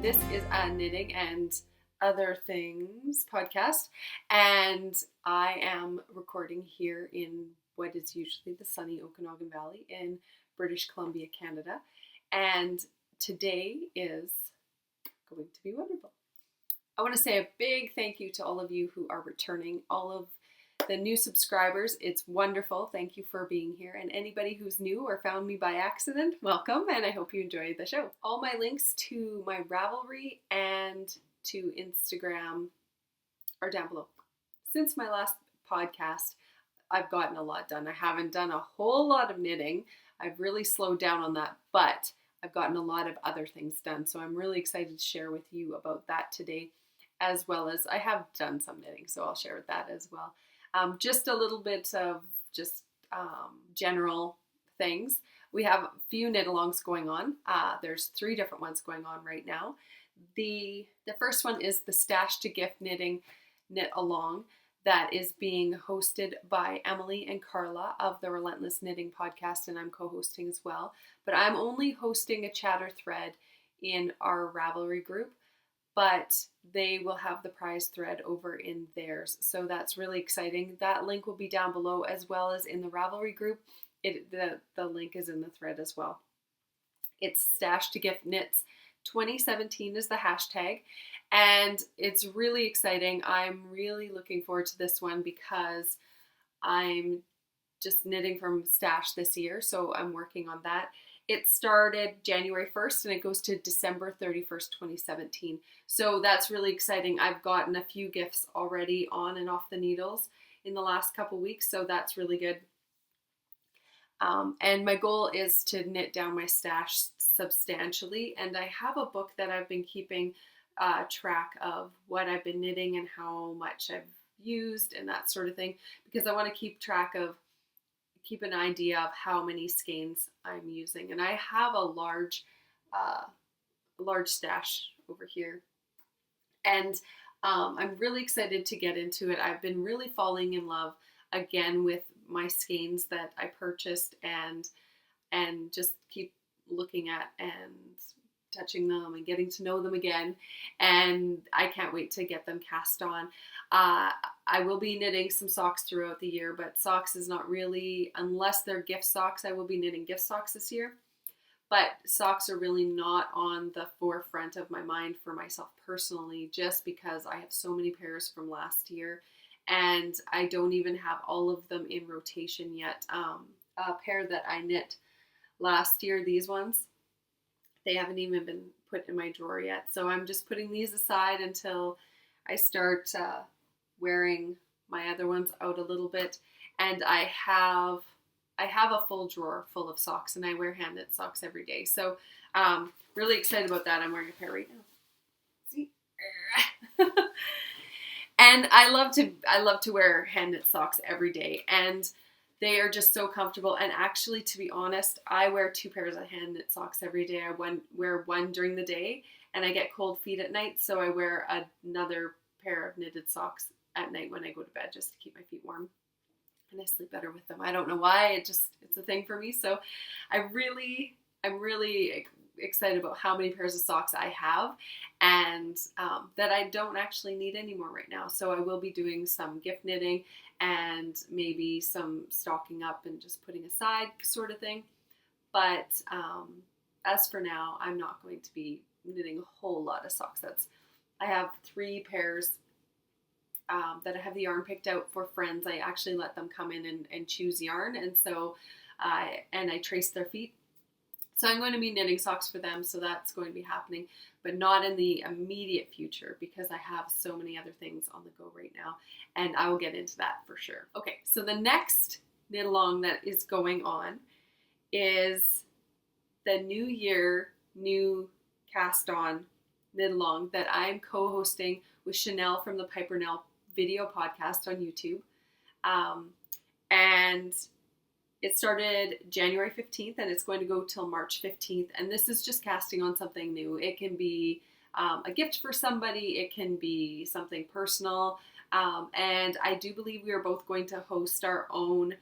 This is a knitting and other things podcast, and I am recording here in what is usually the sunny Okanagan Valley in British Columbia, Canada, and today is going to be wonderful. I want to say a big thank you to all of you who are returning, all of the new subscribers. It's wonderful. Thank you for being here. And anybody who's new or found me by accident, welcome, and I hope you enjoy the show. All my links to my Ravelry and to Instagram are down below. Since my last podcast, I've gotten a lot done. I haven't done a whole lot of knitting. I've really slowed down on that, but I've gotten a lot of other things done. So I'm really excited to share with you about that today, as well as I have done some knitting, so I'll share that as well. Just a little bit of general things. We have a few knit-alongs going on. There's 3 different ones going on right now. The first one is the Stash to Gift Knitting Knit-Along that is being hosted by Emily and Carla of the Relentless Knitting podcast, and I'm co-hosting as well. But I'm only hosting a chatter thread in our Ravelry group, but they will have the prize thread over in theirs. So that's really exciting. That link will be down below as well as in the Ravelry group. The link is in the thread as well. It's Stash to Gift Knits 2017 is the hashtag, and it's really exciting. I'm really looking forward to this one because I'm just knitting from stash this year, so I'm working on that. It started January 1st and it goes to December 31st, 2017. So that's really exciting. I've gotten a few gifts already on and off the needles in the last couple weeks, so that's really good. And my goal is to knit down my stash substantially, and I have a book that I've been keeping track of what I've been knitting and how much I've used and that sort of thing, because I want to keep an idea of how many skeins I'm using. And I have a large stash over here, and I'm really excited to get into it. I've been really falling in love again with my skeins that I purchased and just keep looking at and touching them and getting to know them again, and I can't wait to get them cast on. I will be knitting some socks throughout the year, but socks is not really, unless they're gift socks, I will be knitting gift socks this year. But socks are really not on the forefront of my mind for myself personally, just because I have so many pairs from last year and I don't even have all of them in rotation yet. A pair that I knit last year, these ones, they haven't even been put in my drawer yet. So I'm just putting these aside until I start wearing my other ones out a little bit. And I have a full drawer full of socks, and I wear hand knit socks every day. So really excited about that. I'm wearing a pair right now. See? And I love to wear hand knit socks every day, and they are just so comfortable. And actually, to be honest, I wear 2 pairs of hand knit socks every day. I wear one during the day, and I get cold feet at night, so I wear another pair of knitted socks at night when I go to bed, just to keep my feet warm. And I sleep better with them. I don't know why. It's a thing for me. So I'm really excited about how many pairs of socks I have, and that I don't actually need anymore right now. So I will be doing some gift knitting and maybe some stocking up and just putting aside sort of thing. But as for now, I'm not going to be knitting a whole lot of socks. I have 3 pairs that I have the yarn picked out for friends. I actually let them come in and choose yarn, and so I trace their feet. So I'm going to be knitting socks for them, so that's going to be happening, but not in the immediate future because I have so many other things on the go right now, and I will get into that for sure. Okay, so the next knit along that is going on is the New Year, new cast on knit along that I'm co-hosting with Chanel from the Piper Nell video podcast on YouTube. And it started January 15th and it's going to go till March 15th. And this is just casting on something new. It can be a gift for somebody. It can be something personal. And I do believe we are both going to host our own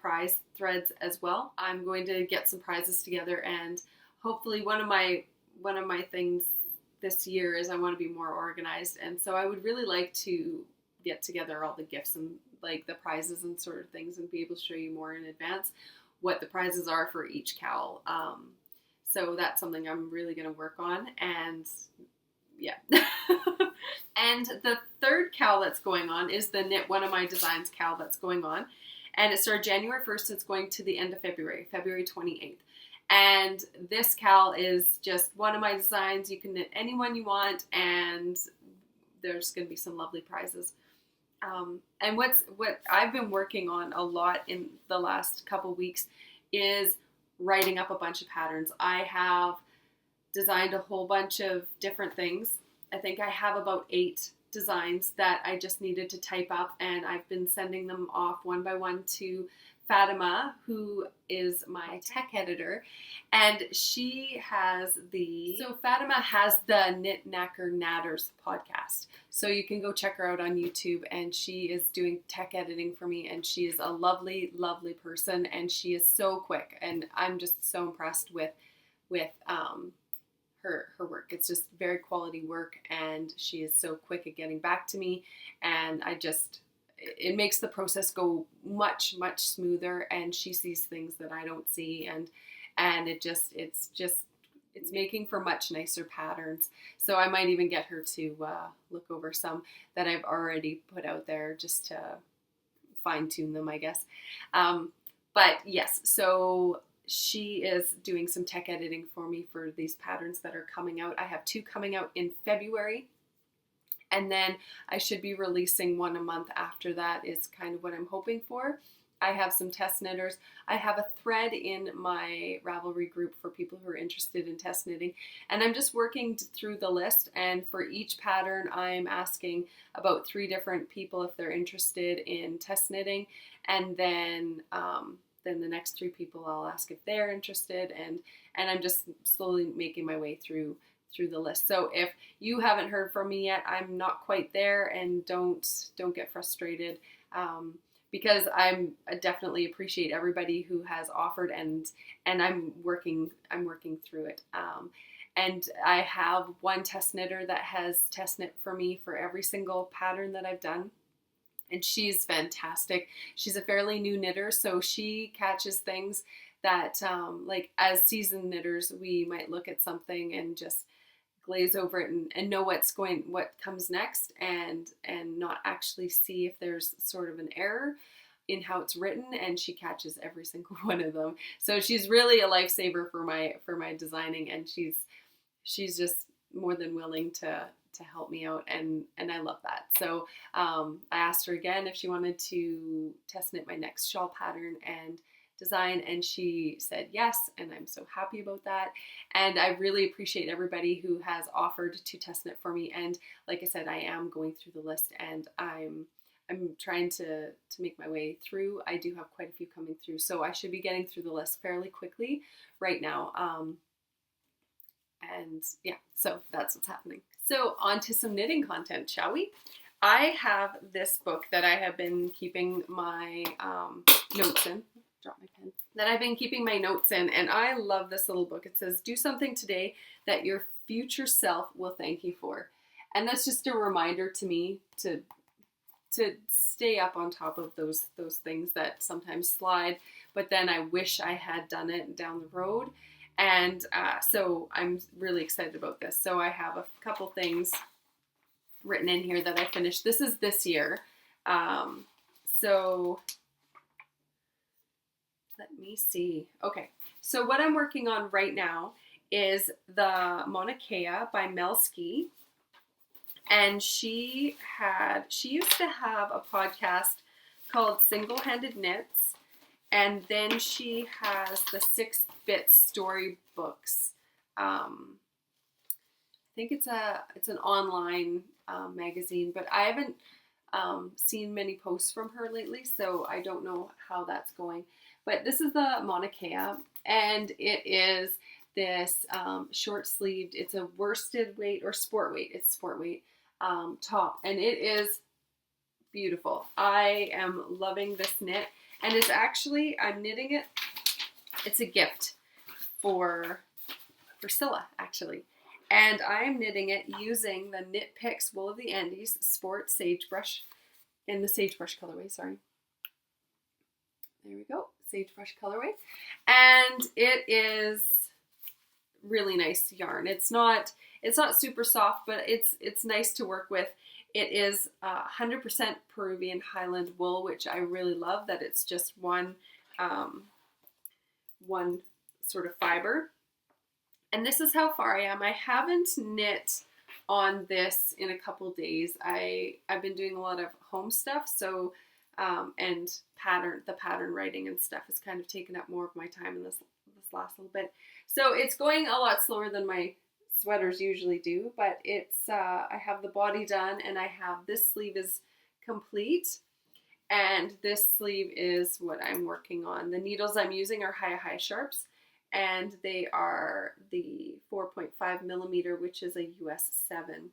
prize threads as well. I'm going to get some prizes together, and hopefully one of my things this year is I want to be more organized, and so I would really like to get together all the gifts and like the prizes and sort of things, and be able to show you more in advance what the prizes are for each cowl. So that's something I'm really going to work on, and yeah. And the third cowl that's going on is the Knit One of My Designs cowl that's going on, and it started January 1st. It's going to the end of February 28th. And this cowl is just one of my designs. You can knit any one you want, and there's going to be some lovely prizes. And what I've been working on a lot in the last couple weeks is writing up a bunch of patterns. I have designed a whole bunch of different things. I think I have about 8 designs that I just needed to type up, and I've been sending them off one by one to Fatima, who is my tech editor, and she has Fatima has the Knit Knacker Natters podcast. So you can go check her out on YouTube, and she is doing tech editing for me, and she is a lovely, lovely person, and she is so quick, and I'm just so impressed with her work. It's just very quality work, and she is so quick at getting back to me, and it makes the process go much, much smoother, and she sees things that I don't see, and it's making for much nicer patterns. So I might even get her to look over some that I've already put out there just to fine tune them, I guess. But yes, so she is doing some tech editing for me for these patterns that are coming out. I have 2 coming out in February. And then I should be releasing one a month after that is kind of what I'm hoping for. I have some test knitters. I have a thread in my Ravelry group for people who are interested in test knitting. And I'm just working through the list. And for each pattern, I'm asking about 3 different people if they're interested in test knitting. And then the next 3 people I'll ask if they're interested. And I'm just slowly making my way through the list. So if you haven't heard from me yet, I'm not quite there, and don't get frustrated, because I definitely appreciate everybody who has offered, and I'm working through it. And I have one test knitter that has test knit for me for every single pattern that I've done. And she's fantastic. She's a fairly new knitter, so she catches things that, like as seasoned knitters, we might look at something and just glaze over it and know what comes next, and not actually see if there's sort of an error in how it's written, and she catches every single one of them. So she's really a lifesaver for my designing, and she's just more than willing to help me out, and I love that. So I asked her again if she wanted to test knit my next shawl pattern and design, and she said yes, and I'm so happy about that. And I really appreciate everybody who has offered to test knit for me. And like I said, I am going through the list, and I'm trying to make my way through. I do have quite a few coming through, so I should be getting through the list fairly quickly right now. And yeah, so that's what's happening. So on to some knitting content, shall we? I have this book that I have been keeping my notes in. Drop my pen. That I've been keeping my notes in, and I love this little book. It says, "Do something today that your future self will thank you for." And that's just a reminder to me to stay up on top of those things that sometimes slide, but then I wish I had done it down the road. And so I'm really excited about this. So I have a couple things written in here that I finished. This is this year. So let me see. Okay, so what I'm working on right now is the Mauna Kea by Mel Ski. And she used to have a podcast called Single-Handed Knits, and then she has the 6-Bit Storybooks. I think it's an online magazine, but I haven't seen many posts from her lately, so I don't know how that's going. But this is the Mauna Kea, and it is this short-sleeved, it's a worsted weight or sport weight, it's sport weight top, and it is beautiful. I am loving this knit, and it's actually, I'm knitting it, it's a gift for Priscilla, actually. And I'm knitting it using the Knit Picks Wool of the Andes Sport Sagebrush in the Sagebrush colorway, sorry. There we go, Sagebrush colorway. And it is really nice yarn. It's not super soft, but it's nice to work with. It is 100% Peruvian Highland wool, which I really love, that it's just one sort of fiber. And this is how far I am. I haven't knit on this in a couple days. I've been doing a lot of home stuff, so and the pattern writing and stuff has kind of taken up more of my time in this last little bit. So it's going a lot slower than my sweaters usually do, but it's I have the body done, and I have this sleeve is complete, and this sleeve is what I'm working on. The needles I'm using are high sharps, and they are the 4.5 millimeter, which is a US 7.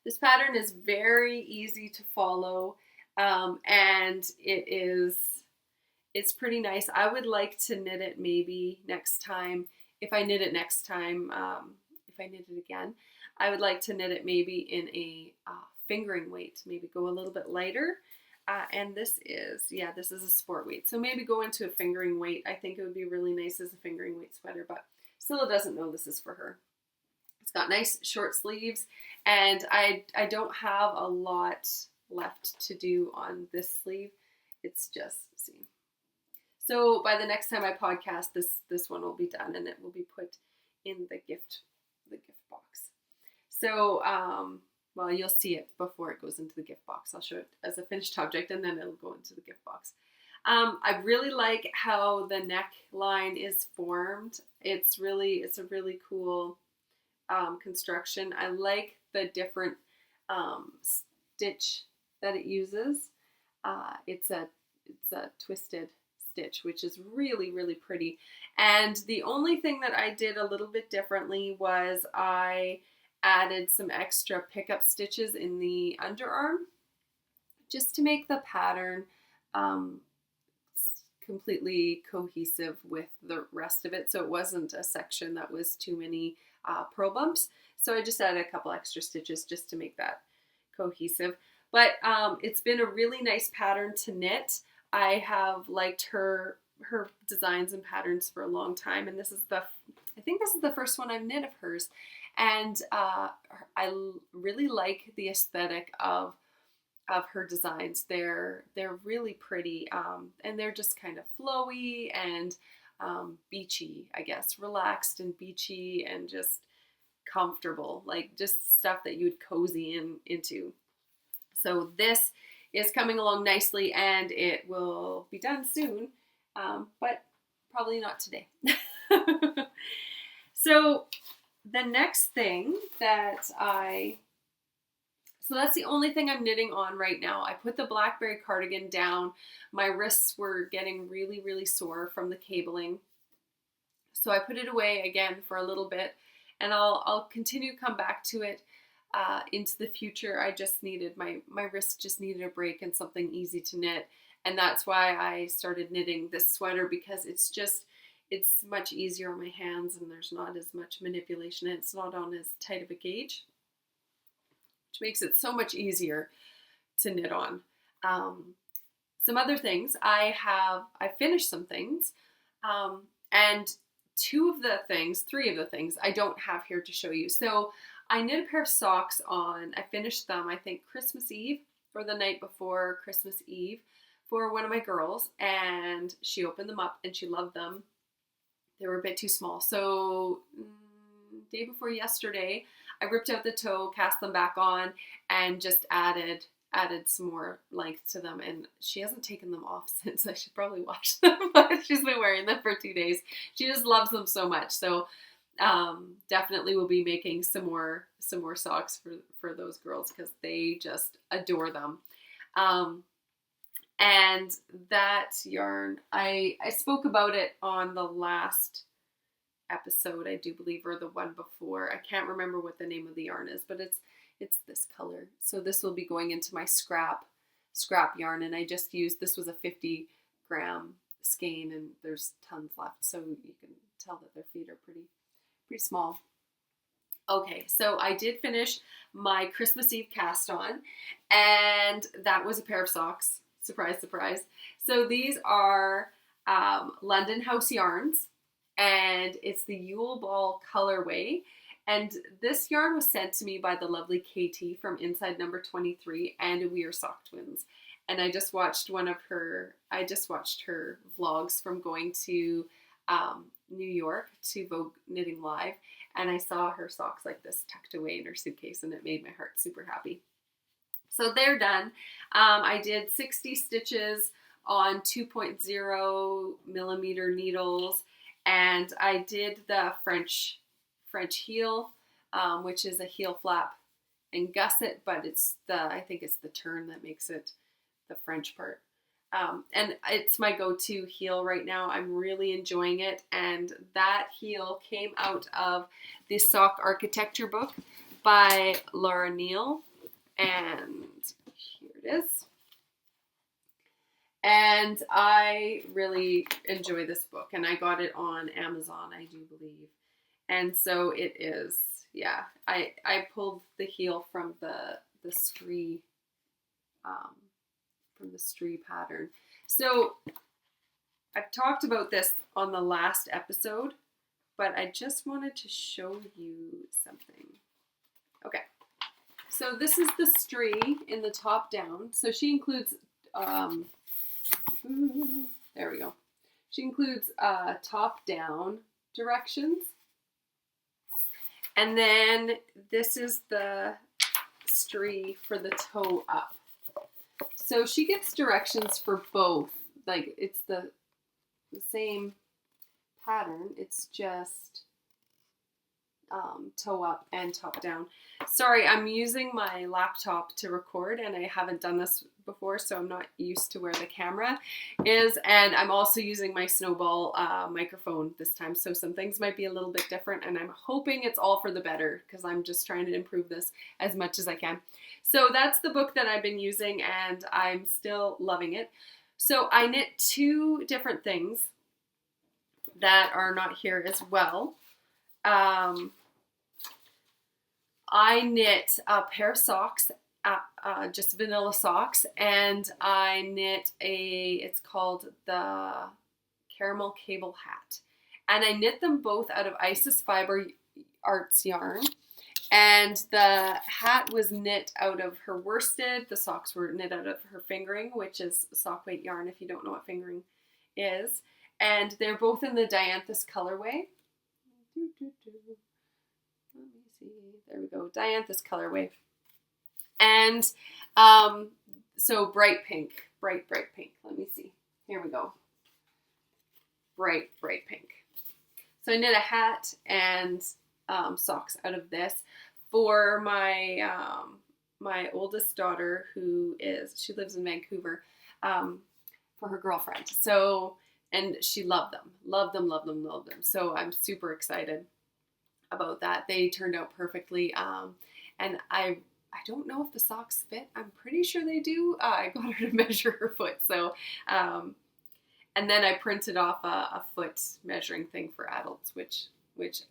This pattern is very easy to follow, and it's pretty nice. I would like to knit it maybe next time. If I knit it next time, if I knit it again, I would like to knit it maybe in a fingering weight, maybe go a little bit lighter. And this is a sport weight. So maybe go into a fingering weight. I think it would be really nice as a fingering weight sweater, but Scylla doesn't know this is for her. It's got nice short sleeves, and I don't have a lot left to do on this sleeve. It's just, see. So by the next time I podcast, this one will be done, and it will be put in the gift box. So, well, you'll see it before it goes into the gift box. I'll show it as a finished object, and then it'll go into the gift box. I really like how the neckline is formed. It's a really cool construction. I like the different stitch that it uses. It's a twisted stitch, which is really, really pretty. And the only thing that I did a little bit differently was I added some extra pickup stitches in the underarm just to make the pattern completely cohesive with the rest of it, so it wasn't a section that was too many purl bumps. So I just added a couple extra stitches just to make that cohesive. But it's been a really nice pattern to knit. I have liked her designs and patterns for a long time, and I think this is the first one I've knit of hers. And I really like the aesthetic of her designs. They're really pretty, and they're just kind of flowy and beachy, I guess, relaxed and beachy and just comfortable, like just stuff that you'd cozy into. So this is coming along nicely, and it will be done soon, but probably not today. So the next thing so that's the only thing I'm knitting on right now. I put the blackberry cardigan down. My wrists were getting really, really sore from the cabling. So I put it away again for a little bit, and I'll continue to come back to it into the future. I just needed, my wrist just needed a break and something easy to knit. And that's why I started knitting this sweater, because it's much easier on my hands, and there's not as much manipulation, and it's not on as tight of a gauge, which makes it so much easier to knit on. Some other things, I finished some things, and three of the things I don't have here to show you. So I knit a pair of socks on, I finished them, I think Christmas Eve or the night before Christmas Eve, for one of my girls, and she opened them up and she loved them. They were a bit too small. So day before yesterday, I ripped out the toe, cast them back on, and just added some more length to them. And she hasn't taken them off since. I should probably wash them, but she's been wearing them for 2 days. She just loves them so much. So definitely will be making some more socks for those girls, because they just adore them. And that yarn, I spoke about it on the last episode, I do believe, or the one before. I can't remember what the name of the yarn is, but it's this color. So this will be going into my scrap yarn, and I just used, this was a 50-gram skein, and there's tons left, so you can tell that their feet are pretty small. Okay, so I did finish my Christmas Eve cast on, and that was a pair of socks. Surprise, surprise. So these are London House yarns, and it's the Yule Ball colorway. And this yarn was sent to me by the lovely Katie from Inside Number 23, and we are sock twins. And I just watched her vlogs from going to New York to Vogue Knitting Live, and I saw her socks like this tucked away in her suitcase, and it made my heart super happy. So they're done. I did 60 stitches on 2.0 millimeter needles, and I did the French heel, which is a heel flap and gusset, but I think it's the turn that makes it the French part. And it's my go-to heel right now. I'm really enjoying it, and that heel came out of the Sock Architecture book by Laura Neal, and here it is. And I really enjoy this book, and I got it on Amazon, I do believe. And so it is, yeah, I pulled the heel from the Stree pattern. So I've talked about this on the last episode, but I just wanted to show you something. Okay, so this is the Stree in the top down. So she includes, there we go. She includes top down directions. And then this is the Stree for the toe up. So she gives directions for both. Like, it's the same pattern. It's just toe up and top down. Sorry, I'm using my laptop to record, and I haven't done this before, so I'm not used to where the camera is. And I'm also using my Snowball microphone this time, so some things might be a little bit different, and I'm hoping it's all for the better, because I'm just trying to improve this as much as I can. So that's the book that I've been using, and I'm still loving it. So I knit two different things that are not here as well. I knit a pair of socks, just vanilla socks, and I knit it's called the Caramel Cable Hat. And I knit them both out of Isis Fiber Arts yarn. And the hat was knit out of her worsted. The socks were knit out of her fingering, which is sock weight yarn if you don't know what fingering is. And they're both in the Dianthus colorway. Let me see. There we go. Dianthus colorway. And so bright pink. Bright pink. Let me see. Here we go. Bright pink. So I knit a hat and socks out of this for my my oldest daughter, she lives in Vancouver, for her girlfriend. So, and she loved them. So I'm super excited about that. They turned out perfectly. And I don't know if the socks fit. I'm pretty sure they do. I got her to measure her foot. So, and then I printed off a foot measuring thing for adults, which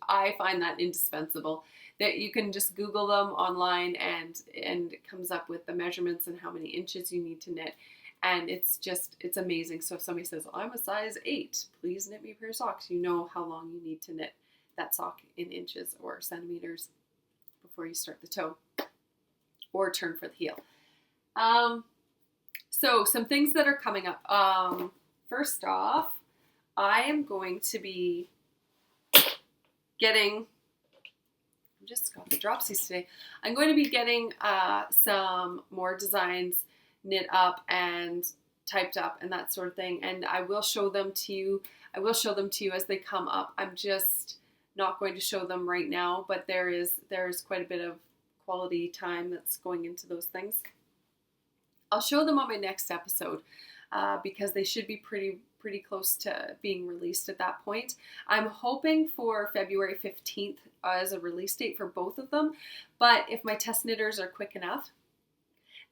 I find that indispensable. That you can just Google them online, and it comes up with the measurements and how many inches you need to knit. And it's amazing. So if somebody says, I'm a size 8, please knit me a pair of socks. You know how long you need to knit that sock in inches or centimeters before you start the toe or turn for the heel. So some things that are coming up. First off, I am going to be getting, I just got the dropsies today. I'm going to be getting some more designs knit up and typed up and that sort of thing. And I will show them to you. As they come up. I'm just not going to show them right now, but there is quite a bit of quality time that's going into those things. I'll show them on my next episode because they should be pretty close to being released at that point. I'm hoping for February 15th as a release date for both of them, but if my test knitters are quick enough,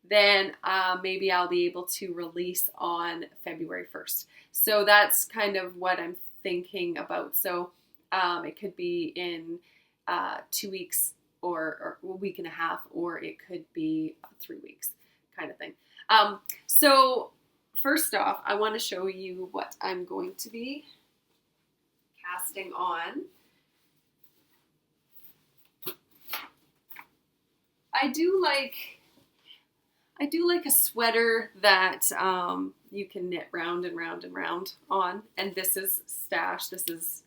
then maybe I'll be able to release on February 1st. So that's kind of what I'm thinking about. So it could be in 2 weeks or a week and a half, or it could be 3 weeks kind of thing. So first off, I want to show you what I'm going to be casting on. I do like a sweater that you can knit round and round and round on. And this is stash. This is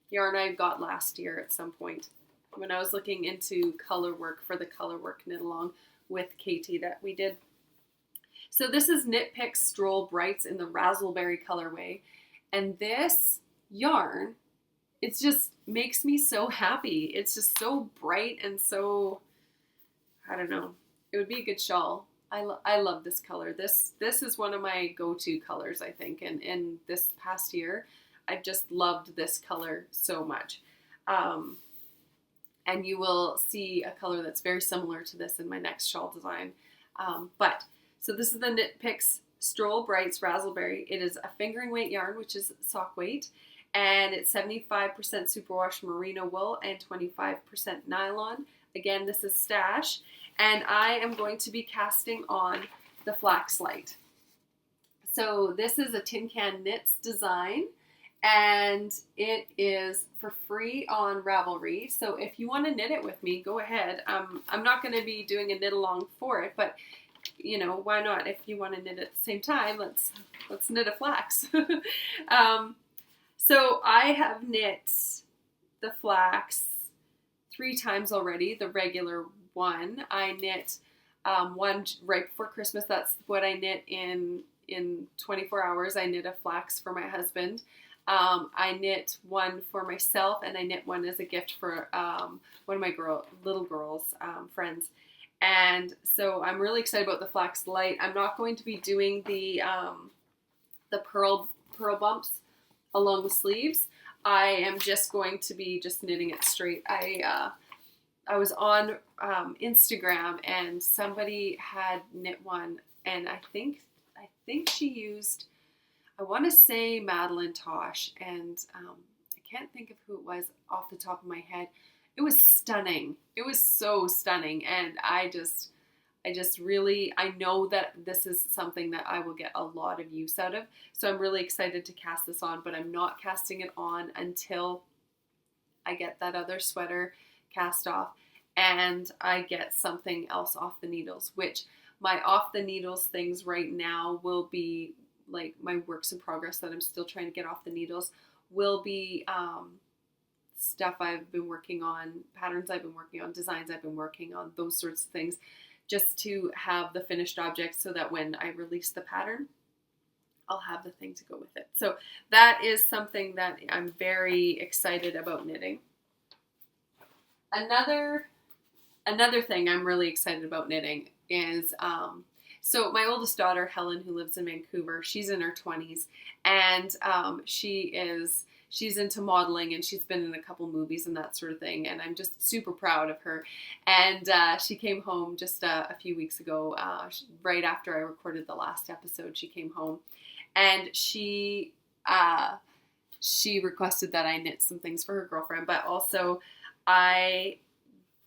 yarn I got last year at some point when I was looking into color work for the color work knit along with Katie that we did. So this is Knit Picks Stroll Brights in the Razzleberry colorway. And this yarn, it just makes me so happy. It's just so bright and so, I don't know, it would be a good shawl. I love this color. This is one of my go-to colors, I think. And in this past year, I've just loved this color so much. And you will see a color that's very similar to this in my next shawl design. So this is the Knit Picks Stroll Brights Razzleberry. It is a fingering weight yarn, which is sock weight. And it's 75% superwash merino wool and 25% nylon. Again, this is stash. And I am going to be casting on the Flax Light. So this is a Tin Can Knits design. And it is for free on Ravelry. So if you want to knit it with me, go ahead. I'm not going to be doing a knit along for it, but you know, why not? If you want to knit at the same time, let's knit a flax. So I have knit the flax 3 times already, the regular one. I knit one right before Christmas. That's what I knit in 24 hours. I knit a flax for my husband. I knit one for myself, and I knit one as a gift for one of my little girls' friends. And so I'm really excited about the Flax Light. I'm not going to be doing the pearl bumps along the sleeves. I am just going to be just knitting it straight. I was on Instagram and somebody had knit one, and I think she used, I want to say Madeline Tosh, and I can't think of who it was off the top of my head. It was stunning. It was so stunning, and I know that this is something that I will get a lot of use out of. So I'm really excited to cast this on, but I'm not casting it on until I get that other sweater cast off and I get something else off the needles, which my off the needles things right now will be like my works in progress that I'm still trying to get off the needles will be stuff I've been working on, patterns I've been working on, designs I've been working on, those sorts of things, just to have the finished object so that when I release the pattern, I'll have the thing to go with it. So that is something that I'm very excited about knitting. Another thing I'm really excited about knitting is, so my oldest daughter, Helen, who lives in Vancouver, she's in her 20s, and she's into modeling, and she's been in a couple movies and that sort of thing, and I'm just super proud of her. And she came home just a few weeks ago, right after I recorded the last episode. She came home, and she requested that I knit some things for her girlfriend, but also I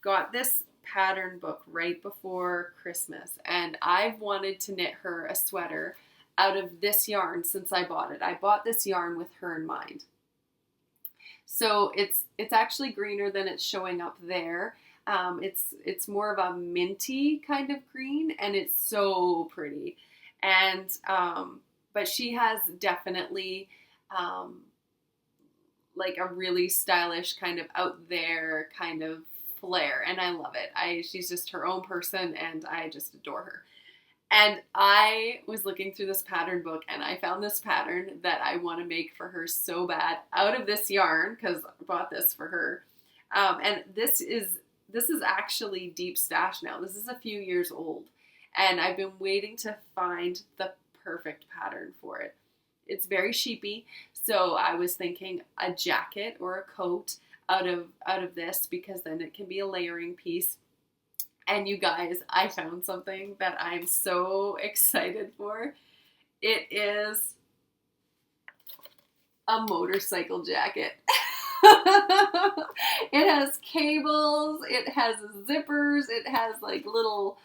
got this pattern book right before Christmas, and I've wanted to knit her a sweater out of this yarn since I bought it. I bought this yarn with her in mind. So it's actually greener than it's showing up there. It's more of a minty kind of green, and it's so pretty. And but she has definitely like a really stylish kind of out there kind of flair, and I love it. She's just her own person, and I just adore her. And I was looking through this pattern book, and I found this pattern that I want to make for her so bad out of this yarn, because I bought this for her. And this is actually deep stash now. This is a few years old, and I've been waiting to find the perfect pattern for it. It's very sheepy, so I was thinking a jacket or a coat out of this, because then it can be a layering piece. And you guys, I found something that I'm so excited for. It is a motorcycle jacket. It has cables, it has zippers, it has like little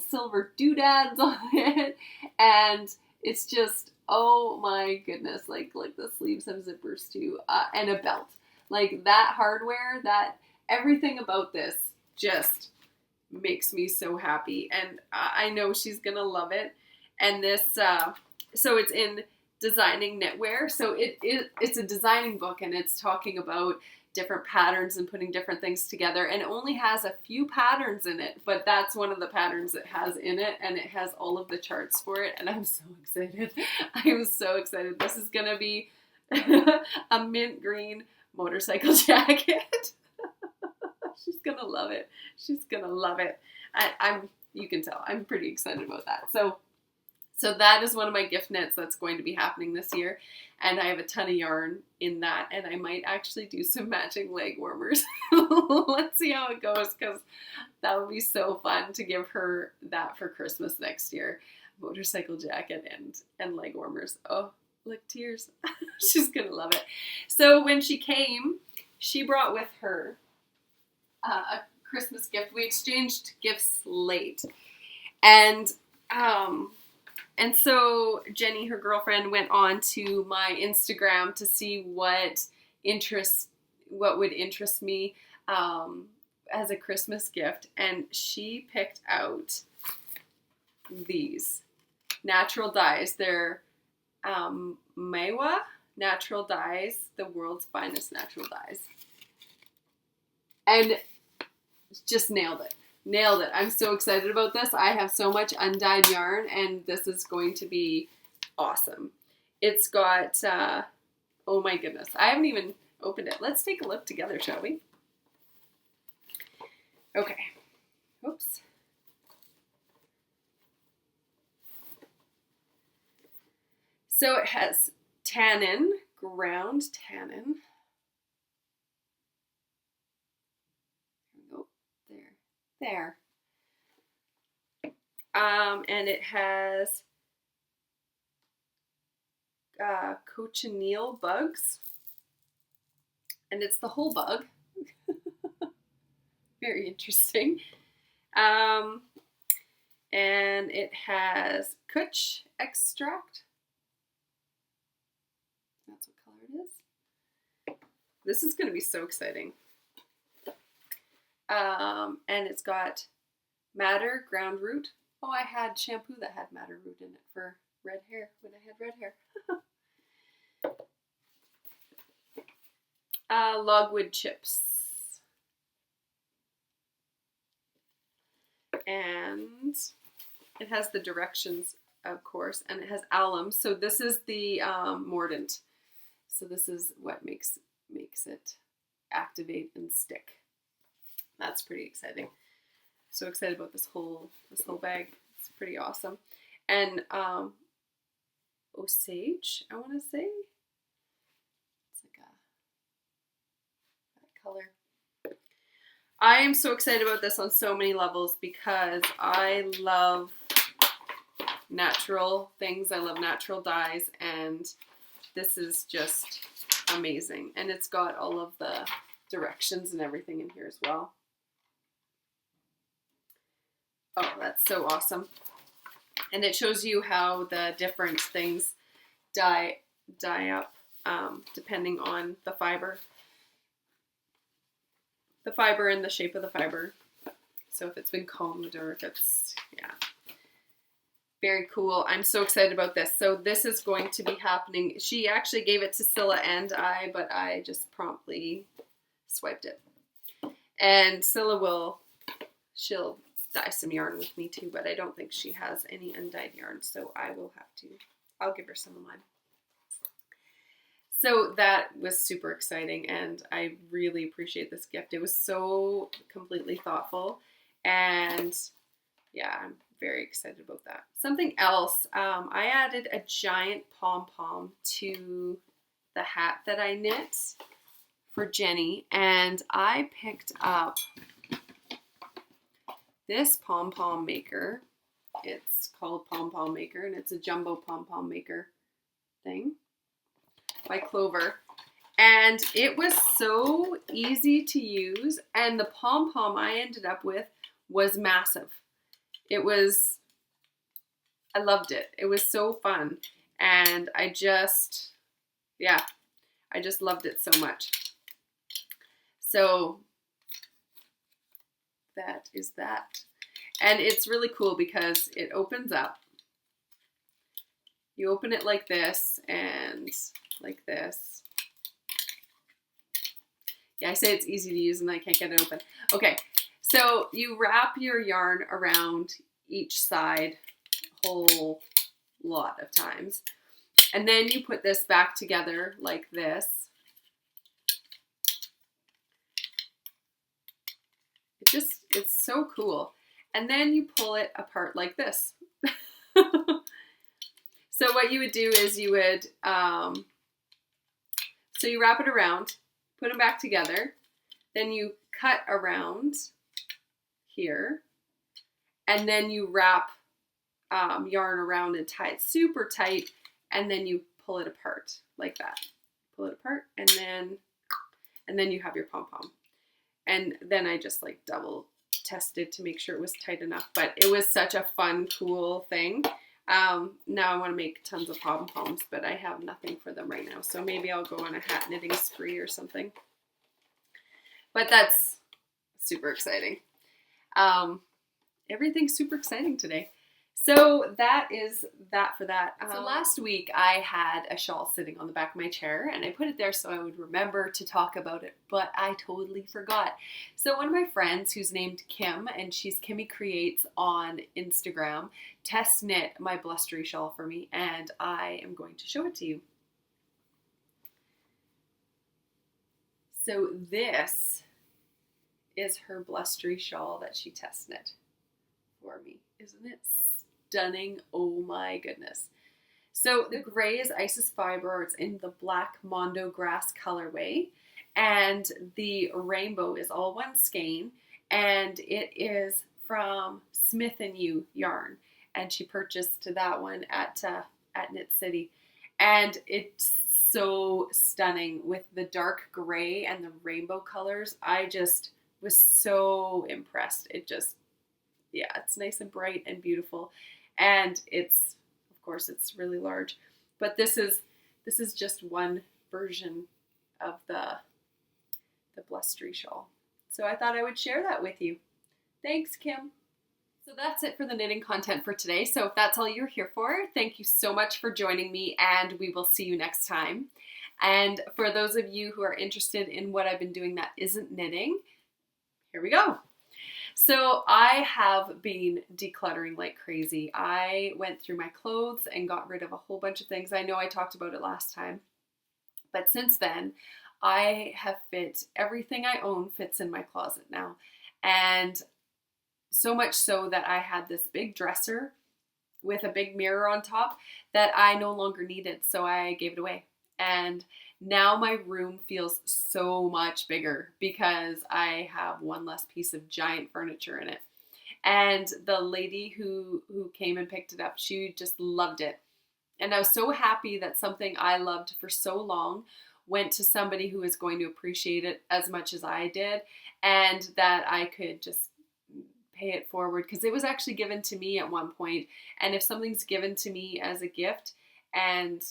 silver doodads on it, and it's just, oh my goodness, like the sleeves have zippers too, and a belt. Like that hardware, that everything about this just makes me so happy, and I know she's gonna love it. And this, so it's in designing knitwear. So it's a designing book, and it's talking about different patterns and putting different things together, and it only has a few patterns in it, but that's one of the patterns it has in it, and it has all of the charts for it, and I'm so excited. I am so excited. This is gonna be a mint green motorcycle jacket. She's gonna love it. She's gonna love it. You can tell I'm pretty excited about that. So that is one of my gift knits that's going to be happening this year. And I have a ton of yarn in that, and I might actually do some matching leg warmers. Let's see how it goes, because that would be so fun to give her that for Christmas next year. Motorcycle jacket and leg warmers. Oh, look, tears. She's gonna love it. So when she came, she brought with her a Christmas gift. We exchanged gifts late. And so Jenny, her girlfriend, went on to my Instagram to see what would interest me as a Christmas gift. And she picked out these natural dyes. They're Maiwa natural dyes, the world's finest natural dyes. And just nailed it. Nailed it. I'm so excited about this. I have so much undyed yarn, and this is going to be awesome. It's got, oh my goodness, I haven't even opened it. Let's take a look together, shall we? Okay. Oops. So it has tannin, ground tannin. There. And it has cochineal bugs, and it's the whole bug. Very interesting. And it has kuch extract. That's what color it is. This is going to be so exciting. And it's got madder, ground root. Oh, I had shampoo that had madder root in it for red hair when I had red hair. Logwood chips. And it has the directions, of course, and it has alum. So this is the mordant. So this is what makes it activate and stick. That's pretty exciting. So excited about this whole bag. It's pretty awesome. And Osage, I want to say. It's like that color. I am so excited about this on so many levels because I love natural things. I love natural dyes, and this is just amazing. And it's got all of the directions and everything in here as well. Oh, that's so awesome. And it shows you how the different things dye up depending on the fiber. The fiber and the shape of the fiber. So if it's been combed or if it's, yeah. Very cool. I'm so excited about this. So this is going to be happening. She actually gave it to Scylla and I, but I just promptly swiped it. And Scylla she'll dye some yarn with me too, but I don't think she has any undyed yarn, so I'll give her some of mine. So that was super exciting, and I really appreciate this gift. It was so completely thoughtful, and yeah, I'm very excited about that. Something else, I added a giant pom-pom to the hat that I knit for Jenny, and I picked up this pom-pom maker. It's called Pom-Pom Maker, and it's a jumbo pom-pom maker thing by Clover. And it was so easy to use, and the pom-pom I ended up with was massive. I loved it. It was so fun, and I just loved it so much. So that is that. And it's really cool because it opens up. You open it like this and like this. Yeah, I say it's easy to use and I can't get it open. Okay, so you wrap your yarn around each side a whole lot of times. And then you put this back together like this. It's so cool. And then you pull it apart like this. So what you would do is you would, so you wrap it around, put them back together, then you cut around here, and then you wrap yarn around and tie it super tight, and then you pull it apart like that. Pull it apart, and then you have your pom-pom. And then I just like double tested to make sure it was tight enough, but it was such a fun, cool thing. Now I want to make tons of pom-poms, but I have nothing for them right now. So maybe I'll go on a hat knitting spree or something. But that's super exciting. Everything's super exciting today. So that is that for that. So last week I had a shawl sitting on the back of my chair and I put it there so I would remember to talk about it, but I totally forgot. So one of my friends who's named Kim, and she's Kimmy Creates on Instagram, test knit my blustery shawl for me, and I am going to show it to you. So this is her blustery shawl that she test knit for me. Isn't it stunning? Oh my goodness. So the gray is Isis fiber. It's in the black Mondo grass colorway, and the rainbow is all one skein, and it is from Smith and You yarn, and she purchased that one at Knit City, and it's so stunning with the dark gray and the rainbow colors. I just was so impressed. Yeah, it's nice and bright and beautiful. And it's, of course, it's really large. But this is just one version of the blustery shawl. So I thought I would share that with you. Thanks, Kim. So that's it for the knitting content for today. So if that's all you're here for, thank you so much for joining me, and we will see you next time. And for those of you who are interested in what I've been doing that isn't knitting, here we go. So I have been decluttering like crazy. I went through my clothes and got rid of a whole bunch of things. I know I talked about it last time, but since then I have everything I own fits in my closet now. And so much so that I had this big dresser with a big mirror on top that I no longer needed. So I gave it away. And now my room feels so much bigger because I have one less piece of giant furniture in it. And the lady who came and picked it up, she just loved it. And I was so happy that something I loved for so long went to somebody who was going to appreciate it as much as I did, and that I could just pay it forward, because it was actually given to me at one point. And if something's given to me as a gift and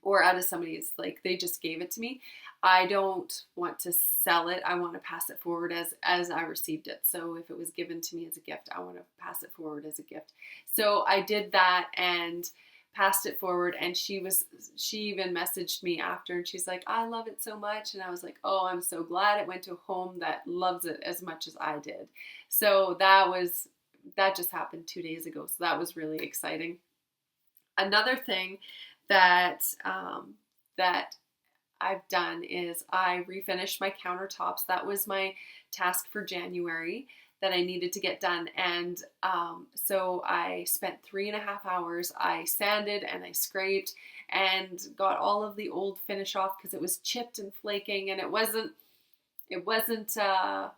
or out of somebody's, like they just gave it to me, I don't want to sell it. I want to pass it forward as I received it. So if it was given to me as a gift, I want to pass it forward as a gift. So I did that and passed it forward, and she even messaged me after, and she's like, I love it so much. And I was like, oh, I'm so glad it went to a home that loves it as much as I did. So that just happened 2 days ago. So that was really exciting. Another thing that I've done is I refinished my countertops. That was my task for January that I needed to get done. And so I spent 3.5 hours. I sanded and I scraped and got all of the old finish off because it was chipped and flaking, and it wasn't a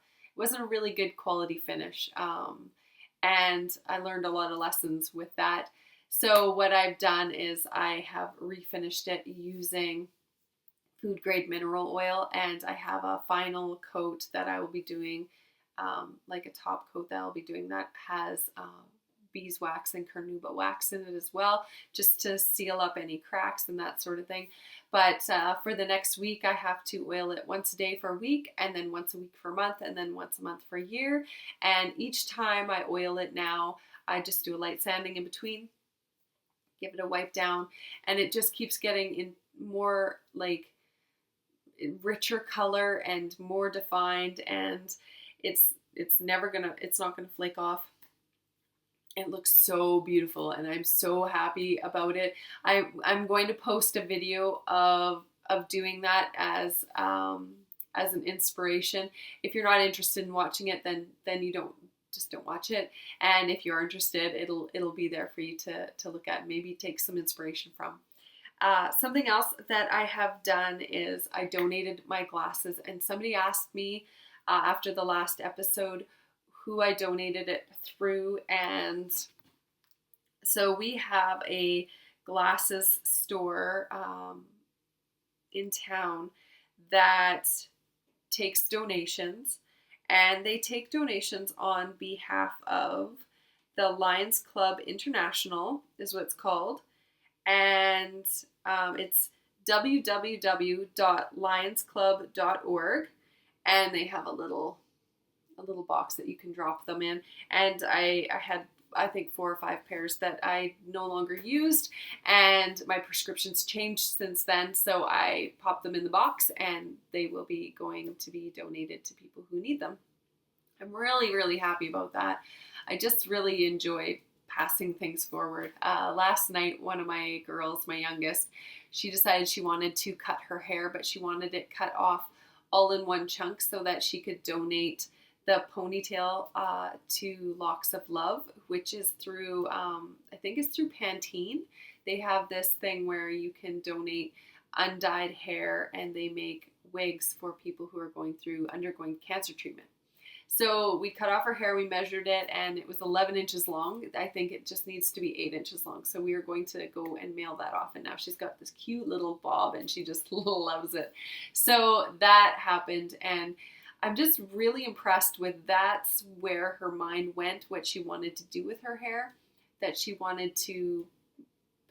really good quality finish. And I learned a lot of lessons with that. So what I've done is I have refinished it using food grade mineral oil, and I have a final coat that I will be doing, like a top coat that I'll be doing that has beeswax and carnauba wax in it as well, just to seal up any cracks and that sort of thing. But for the next week, I have to oil it once a day for a week, and then once a week for a month, and then once a month for a year. And each time I oil it now, I just do a light sanding in between, give it a wipe down, and it just keeps getting in more like richer color and more defined, and it's not gonna flake off. It looks so beautiful, and I'm so happy about it. I'm going to post a video of doing that as an inspiration. If you're not interested in watching it, then you don't watch it. And if you're interested, it'll be there for you to look at and maybe take some inspiration from. Something else that I have done is I donated my glasses, and somebody asked me after the last episode who I donated it through, and so we have a glasses store in town that takes donations, and they take donations on behalf of the Lions Club International is what it's called, and it's www.lionsclub.org, and they have a little box that you can drop them in. And I had, I think, 4 or 5 pairs that I no longer used, and my prescriptions changed since then, so I popped them in the box, and they will be going to be donated to people who need them. I'm really, really happy about that. I just really enjoy passing things forward. Last night, one of my girls, my youngest, she decided she wanted to cut her hair, but she wanted it cut off all in one chunk so that she could donate the ponytail to Locks of Love, which is through, I think it's through Pantene. They have this thing where you can donate undyed hair, and they make wigs for people who are undergoing cancer treatment. So we cut off her hair, we measured it, and it was 11 inches long. I think it just needs to be 8 inches long. So we are going to go and mail that off, and now she's got this cute little bob, and she just loves it. So that happened, and I'm just really impressed with that's where her mind went, what she wanted to do with her hair, that she wanted to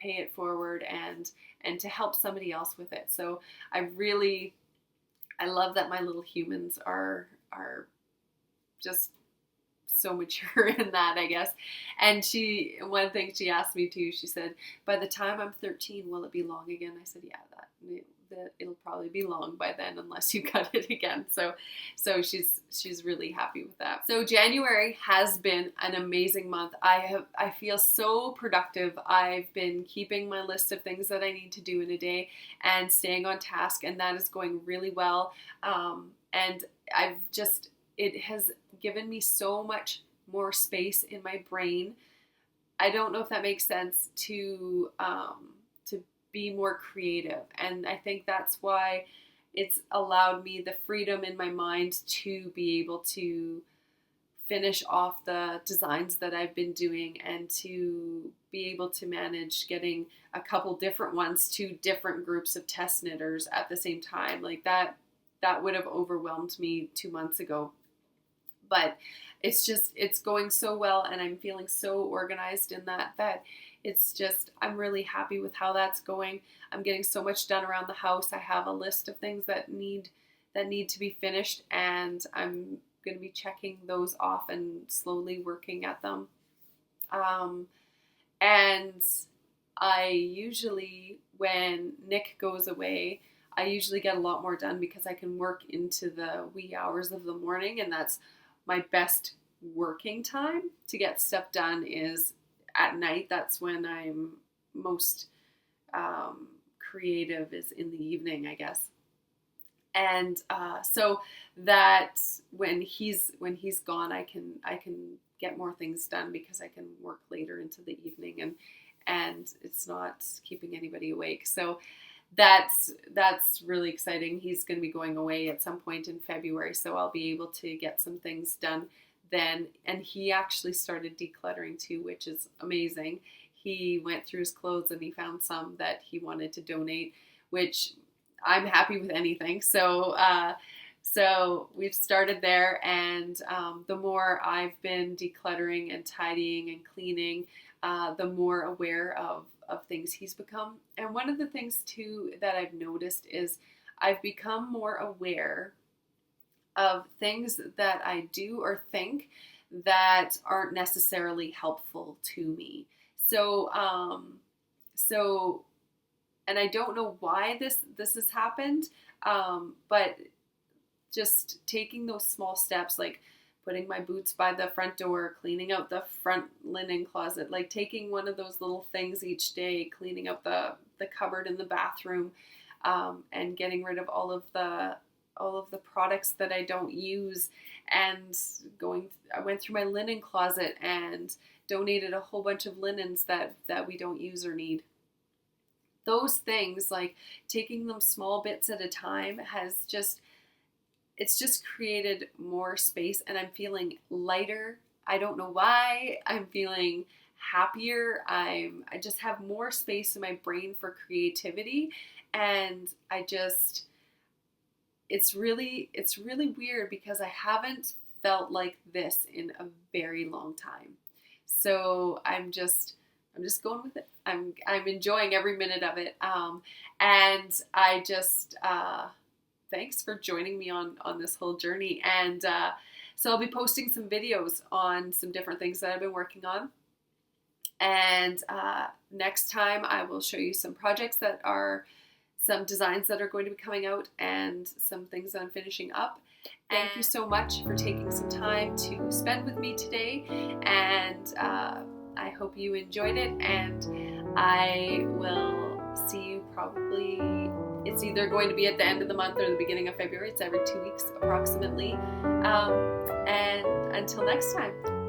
pay it forward and to help somebody else with it. So I love that my little humans are just so mature in that, I guess. And one thing she asked me too, she said, by the time I'm 13, will it be long again? I said, yeah, it'll probably be long by then unless you cut it again. So she's really happy with that. So January has been an amazing month. I feel so productive. I've been keeping my list of things that I need to do in a day and staying on task, and that is going really well. And it has given me so much more space in my brain. I don't know if that makes sense, to be more creative. And I think that's why it's allowed me the freedom in my mind to be able to finish off the designs that I've been doing, and to be able to manage getting a couple different ones to different groups of test knitters at the same time. Like that would have overwhelmed me 2 months ago. But it's going so well, and I'm feeling so organized in that it's just, I'm really happy with how that's going. I'm getting so much done around the house. I have a list of things that need to be finished, and I'm going to be checking those off and slowly working at them. And I usually, when Nick goes away, I usually get a lot more done because I can work into the wee hours of the morning, and that's my best working time to get stuff done is at night. That's when I'm most creative, is in the evening, I guess. And so that when he's gone, I can get more things done because I can work later into the evening, and it's not keeping anybody awake. So that's really exciting. He's going to be going away at some point in February, so I'll be able to get some things done then. And he actually started decluttering too, which is amazing. He went through his clothes and he found some that he wanted to donate, which I'm happy with anything. So we've started there, and the more I've been decluttering and tidying and cleaning, the more aware of things he's become. And one of the things too that I've noticed is I've become more aware of things that I do or think that aren't necessarily helpful to me. So and I don't know why this has happened, but just taking those small steps, like putting my boots by the front door, cleaning out the front linen closet, like taking one of those little things each day, cleaning up the cupboard in the bathroom, and getting rid of all of the products that I don't use, and I went through my linen closet and donated a whole bunch of linens that we don't use or need. Those things, like taking them small bits at a time, it's just created more space, and I'm feeling lighter. I don't know why. I'm feeling happier. I just have more space in my brain for creativity, and it's really weird because I haven't felt like this in a very long time. So I'm just going with it. I'm enjoying every minute of it. And I just thanks for joining me on this whole journey. And so I'll be posting some videos on some different things that I've been working on. And next time I will show you some projects that are some designs that are going to be coming out and some things that I'm finishing up. Thank you so much for taking some time to spend with me today, and I hope you enjoyed it, and I will see you probably, it's either going to be at the end of the month or the beginning of February. It's every 2 weeks approximately, and until next time.